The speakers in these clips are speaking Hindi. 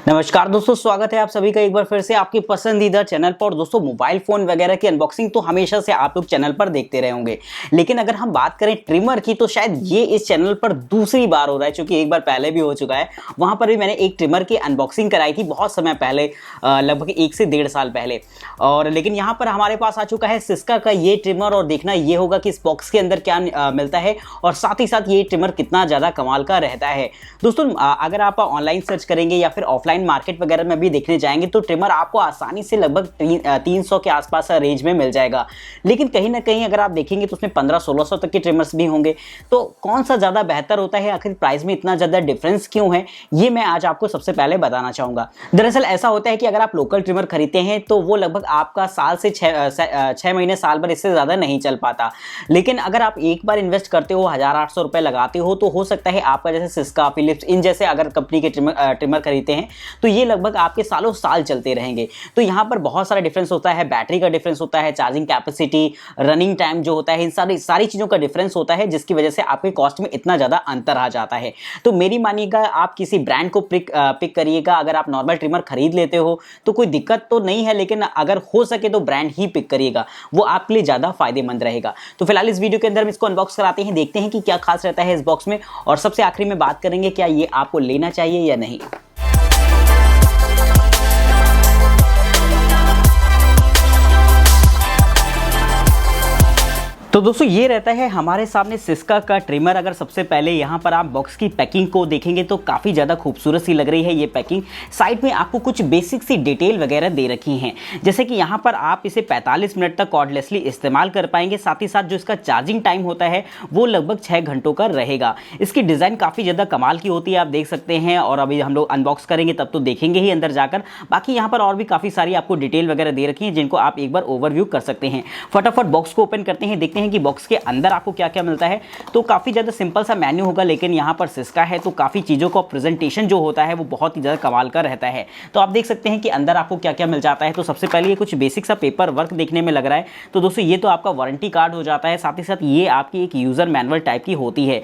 नमस्कार दोस्तों, स्वागत है आप सभी का एक बार फिर से आपके पसंदीदा चैनल पर। दोस्तों, मोबाइल फोन वगैरह की अनबॉक्सिंग तो हमेशा से आप लोग चैनल पर देखते रहे होंगे, लेकिन अगर हम बात करें ट्रिमर की तो शायद ये इस चैनल पर दूसरी बार हो रहा है, क्योंकि एक बार पहले भी हो चुका है। वहां पर भी मैंने एक ट्रिमर की अनबॉक्सिंग कराई थी बहुत समय पहले, लगभग 1 से 1.5 साल पहले। और लेकिन यहाँ पर हमारे पास आ चुका है सिस्का का ये ट्रिमर, और देखना ये होगा कि इस बॉक्स के अंदर क्या मिलता है और साथ ही साथ ये ट्रिमर कितना ज्यादा कमाल का रहता है। दोस्तों, अगर आप ऑनलाइन सर्च करेंगे या फिर ऑफलाइन मार्केट वगैरह में भी देखने जाएंगे तो ट्रिमर आपको आसानी से लगभग 300 के आसपास रेंज में मिल जाएगा। लेकिन कहीं ना कहीं अगर आप देखेंगे तो उसमें 1500-1600 तक के ट्रिमर्स भी होंगे। तो कौन सा ज्यादा बेहतर होता है, आखिर प्राइस में इतना ज्यादा डिफरेंस क्यों है, ये मैं आज आपको सबसे पहले बताना चाहूंगा। दरअसल ऐसा होता है कि अगर आप लोकल ट्रिमर खरीदते हैं तो वो लगभग आपका साल से 6 महीने साल भर इससे ज्यादा नहीं चल पाता। लेकिन अगर आप एक बार इन्वेस्ट करते हो, 1800 रुपए लगाते हो, तो हो सकता है आपका जैसे सिस्का, फिलिप्स, इन जैसे अगर कंपनी के ट्रिमर खरीदते हैं तो ये लगभग आपके सालों साल चलते रहेंगे। तो यहाँ पर बहुत सारा डिफरेंस होता है, बैटरी का डिफरेंस होता है, चार्जिंग कैपेसिटी, रनिंग टाइम जो होता है, इन सारी चीज़ों का डिफरेंस होता है, जिसकी वजह से आपके कॉस्ट में इतना ज़्यादा अंतर आ जाता है। तो मेरी मानिएगा, आप किसी ब्रांड को पिक करिएगा। अगर आप नॉर्मल ट्रिमर खरीद लेते हो तो कोई दिक्कत तो नहीं है, लेकिन अगर हो सके तो ब्रांड ही पिक करिएगा, वो आपके लिए ज़्यादा फायदेमंद रहेगा। तो फिलहाल इस वीडियो के अंदर हम इसको अनबॉक्स कराते हैं, देखते हैं कि क्या खास रहता है इस बॉक्स में, और सबसे आखिरी में बात करेंगे क्या ये आपको लेना चाहिए या नहीं। तो दोस्तों, ये रहता है हमारे सामने सिस्का का ट्रिमर। अगर सबसे पहले यहाँ पर आप बॉक्स की पैकिंग को देखेंगे तो काफ़ी ज़्यादा खूबसूरत सी लग रही है ये पैकिंग। साइड में आपको कुछ बेसिक सी डिटेल वगैरह दे रखी हैं, जैसे कि यहाँ पर आप इसे 45 मिनट तक कॉर्डलेसली इस्तेमाल कर पाएंगे। साथ ही साथ जो इसका चार्जिंग टाइम होता है वो लगभग 6 घंटों का रहेगा। इसकी डिज़ाइन काफ़ी ज़्यादा कमाल की होती है, आप देख सकते हैं। और अभी हम लोग अनबॉक्स करेंगे तब तो देखेंगे ही अंदर जाकर। बाकी यहाँ पर और भी काफ़ी सारी आपको डिटेल वगैरह दे रखी हैं, जिनको आप एक बार ओवरव्यू कर सकते हैं। फटाफट बॉक्स को ओपन करते हैं, देखते हैं कि बॉक्स के अंदर आपको क्या क्या मिलता है। तो काफी ज्यादा सिंपल सा मेन्यू होगा, लेकिन यहाँ पर सिस्का है तो काफी चीजों का प्रेजेंटेशन जो होता है वो बहुत ही ज्यादा कमाल का रहता है। तो आप देख सकते हैं कि अंदर आपको क्या क्या मिल जाता है। तो सबसे पहले ये कुछ बेसिक सा पेपर वर्क देखने में लग रहा है। तो दोस्तों, ये तो आपका वारंटी कार्ड हो जाता है। साथ ही साथ ये आपकी एक यूजर मैनुअल टाइप की होती है।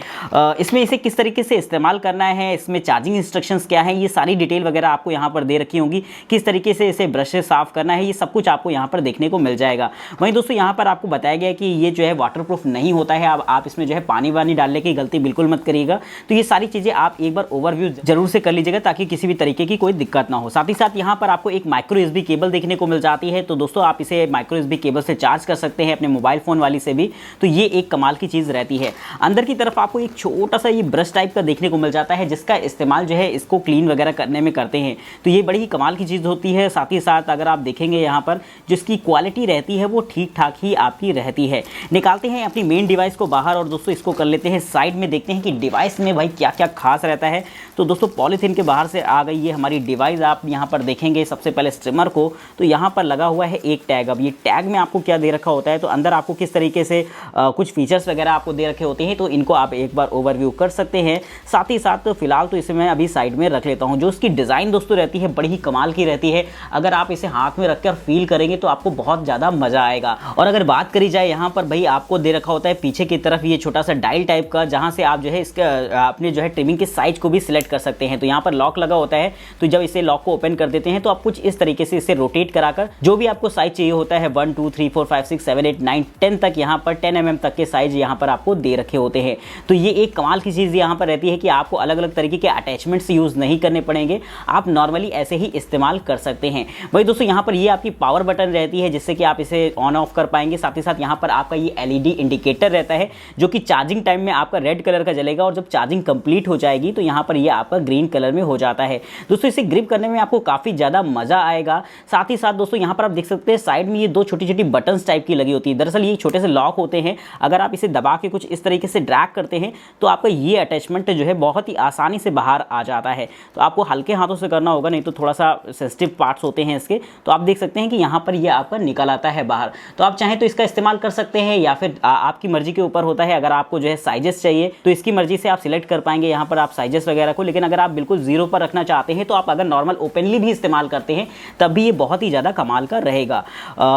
इसमें इसे किस तरीके से इस्तेमाल करना है, इसमें चार्जिंग इंस्ट्रक्शंस क्या है, ये सारी डिटेल वगैरह आपको यहाँ पर दे रखी होंगी। किस तरीके से इसे ब्रश से साफ करना है, ये सब कुछ आपको यहाँ पर देखने को मिल जाएगा। वहीं दोस्तों, यहाँ पर आपको बताया गया कि ये जो है वाटरप्रूफ नहीं होता है। अब आप इसमें जो है पानी वानी डालने की गलती बिल्कुल मत करिएगा। तो ये सारी चीजें आप एक बार ओवरव्यू जरूर से कर लीजिएगा, ताकि किसी भी तरीके की कोई दिक्कत ना हो। साथ ही साथ यहाँ पर आपको एक माइक्रो यूएसबी केबल देखने को मिल जाती है। तो दोस्तों, आप इसे माइक्रो यूएसबी केबल से चार्ज कर सकते हैं, अपने मोबाइल फोन वाली से भी। तो ये एक कमाल की चीज रहती है। अंदर की तरफ आपको एक छोटा सा ये ब्रश टाइप का देखने को मिल जाता है, जिसका इस्तेमाल जो है इसको क्लीन वगैरह करने में करते हैं। तो ये बड़ी ही कमाल की चीज होती है। साथ ही साथ अगर आप देखेंगे यहाँ पर जिसकी क्वालिटी रहती है वो ठीक ठाक ही आपकी रहती है। निकालते हैं अपनी मेन डिवाइस को बाहर, और दोस्तों इसको कर लेते हैं साइड में। देखते हैं कि डिवाइस में भाई क्या क्या खास रहता है। तो दोस्तों, पॉलीथीन के बाहर से आ गई ये हमारी डिवाइस। आप यहाँ पर देखेंगे सबसे पहले स्ट्रिमर को, तो यहाँ पर लगा हुआ है एक टैग। अब ये टैग में आपको क्या दे रखा होता है, तो अंदर आपको किस तरीके से कुछ फीचर्स वगैरह आपको दे रखे होते हैं, तो इनको आप एक बार ओवरव्यू कर सकते हैं। साथ ही साथ फिलहाल तो इसे मैं अभी साइड में रख लेता हूँ। जो इसकी डिज़ाइन दोस्तों रहती है बड़ी ही कमाल की रहती है। अगर आप इसे हाथ में रखकर फील करेंगे तो आपको बहुत ज़्यादा मज़ा आएगा। और अगर बात करी जाए, यहाँ पर भाई आपको दे रखा होता है पीछे की तरफ ये छोटा सा डायल टाइप का, जहां से आप जो है इसका अपने जो है ट्रिमिंग के साइज को भी सिलेक्ट कर सकते हैं। तो यहाँ पर लॉक लगा होता है, तो जब इसे लॉक को ओपन कर देते हैं तो आप कुछ इस तरीके से इसे रोटेट कराकर जो भी आपको साइज चाहिए होता है, 1 2 3 4 5 6 7 8 9 10 तक, यहाँ पर 10 mm तक के साइज यहाँ पर आपको दे रखे होते हैं। तो ये एक कमाल की चीज़ यहाँ पर रहती है कि आपको अलग अलग तरीके के अटैचमेंट्स यूज़ नहीं करने पड़ेंगे, आप नॉर्मली ऐसे ही इस्तेमाल कर सकते हैं। वही दोस्तों, यहाँ पर ये आपकी पावर बटन रहती है, जिससे कि आप इसे ऑन ऑफ कर पाएंगे। साथ ही साथ यहाँ पर आपका ये LED इंडिकेटर रहता है, जो कि चार्जिंग टाइम में आपका रेड कलर का जलेगा, और जब चार्जिंग कंप्लीट हो जाएगी तो यहाँ पर ये आपका ग्रीन कलर में हो जाता है। दोस्तों, इसे ग्रिप करने में आपको काफ़ी ज़्यादा मज़ा आएगा। साथ ही साथ दोस्तों, यहाँ पर आप देख सकते हैं साइड में ये 2 छोटी छोटी बटन्स टाइप की लगी होती है। दरअसल ये छोटे से लॉक होते हैं। अगर आप इसे दबा के कुछ इस तरीके से ड्रैग करते हैं तो आपका ये अटैचमेंट जो है बहुत ही आसानी से बाहर आ जाता है। तो आपको हल्के हाथों से करना होगा, नहीं तो थोड़ा सा सेंसिटिव पार्ट्स होते हैं इसके। तो आप देख सकते हैं कि यहाँ पर ये आपका निकल आता है बाहर। तो आप चाहें तो इसका इस्तेमाल कर सकते हैं, या फिर आपकी मर्जी के ऊपर होता है। अगर आपको जो है साइजेस चाहिए तो इसकी मर्जी से आप सिलेक्ट कर पाएंगे यहाँ पर आप साइजेस वगैरह को, लेकिन अगर आप बिल्कुल जीरो पर रखना चाहते हैं तो आप अगर नॉर्मल ओपनली भी इस्तेमाल करते हैं तब भी ये बहुत ही ज़्यादा कमाल का रहेगा।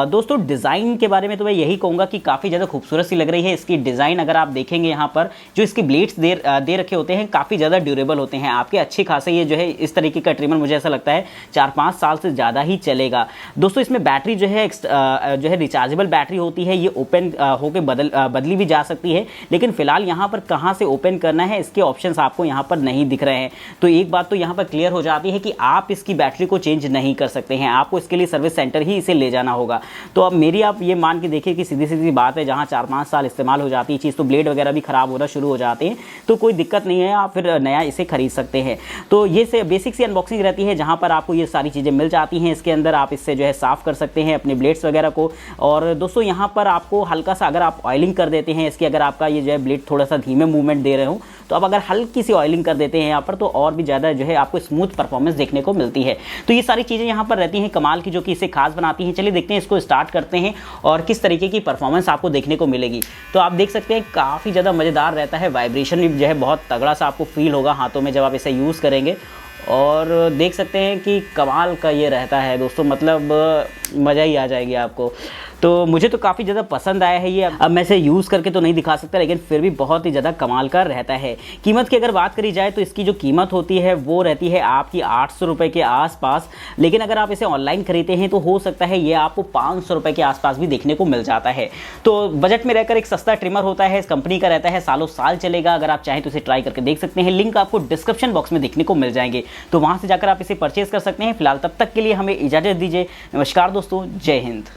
दोस्तों डिज़ाइन के बारे में तो मैं यही कहूँगा कि काफ़ी ज़्यादा खूबसूरत सी लग रही है। इसकी डिज़ाइन अगर आप देखेंगे यहाँ पर जो इसके ब्लेड्स दे रखे होते हैं काफ़ी ज़्यादा ड्यूरेबल होते हैं आपके, अच्छे खासे ये जो है इस तरीके का ट्रिमर मुझे ऐसा लगता है 4-5 साल से ज़्यादा ही चलेगा। दोस्तों इसमें बैटरी जो है रिचार्जेबल बैटरी होती है, ये ओपन होकर बदली भी जा सकती है, लेकिन फिलहाल यहाँ पर कहाँ से ओपन करना है इसके ऑप्शंस आपको यहाँ पर नहीं दिख रहे हैं। तो एक बात तो यहाँ पर क्लियर हो जाती है कि आप इसकी बैटरी को चेंज नहीं कर सकते हैं, आपको इसके लिए सर्विस सेंटर ही इसे ले जाना होगा। तो अब मेरी आप ये मान के देखिए कि सीधी सीधी बात है, जहाँ 4-5 साल इस्तेमाल हो जाती है चीज़ तो ब्लेड वगैरह भी खराब होना शुरू हो जाते हैं, तो कोई दिक्कत नहीं है, आप फिर नया इसे खरीद सकते हैं। तो ये से बेसिक सी अनबॉक्सिंग रहती है जहाँ पर आपको ये सारी चीज़ें मिल जाती हैं। इसके अंदर आप इससे जो है साफ़ कर सकते हैं अपने ब्लेड्स वगैरह को। और दोस्तों यहाँ पर आपको हल्का सा अगर आप ऑयलिंग कर देते हैं इसकी, अगर आपका ये जो है ब्लेड थोड़ा सा धीमे मूवमेंट दे रहे हो तो अब अगर हल्की सी ऑयलिंग कर देते हैं यहाँ पर तो और भी ज़्यादा जो है आपको स्मूथ परफॉर्मेंस देखने को मिलती है। तो ये सारी चीज़ें यहाँ पर रहती हैं कमाल की, जो कि इसे खास बनाती हैं। चलिए देखते हैं इसको स्टार्ट करते हैं और किस तरीके की परफॉर्मेंस आपको देखने को मिलेगी। तो आप देख सकते हैं काफ़ी ज़्यादा मज़ेदार रहता है, वाइब्रेशन भी जो है बहुत तगड़ा सा आपको फील होगा हाथों में जब आप इसे यूज़ करेंगे। और देख सकते हैं कि कमाल का ये रहता है दोस्तों, मतलब मज़ा ही आ जाएगी आपको। तो मुझे तो काफ़ी ज़्यादा पसंद आया है ये। अब मैं इसे यूज़ करके तो नहीं दिखा सकता, लेकिन फिर भी बहुत ही ज़्यादा कमाल का रहता है। कीमत की अगर बात करी जाए तो इसकी जो कीमत होती है वो रहती है आपकी 800 रुपये के आसपास, लेकिन अगर आप इसे ऑनलाइन खरीदते हैं तो हो सकता है ये आपको 500 रुपये के आसपास भी देखने को मिल जाता है। तो बजट में रहकर एक सस्ता ट्रिमर होता है, इस कंपनी का रहता है, सालों साल चलेगा। अगर आप चाहें तो इसे ट्राई करके देख सकते हैं, लिंक आपको डिस्क्रिप्शन बॉक्स में देखने को मिल जाएंगे, तो वहाँ से जाकर आप इसे परचेज कर सकते हैं। फिलहाल तब तक के लिए हमें इजाज़त दीजिए। नमस्कार दोस्तों, जय हिंद।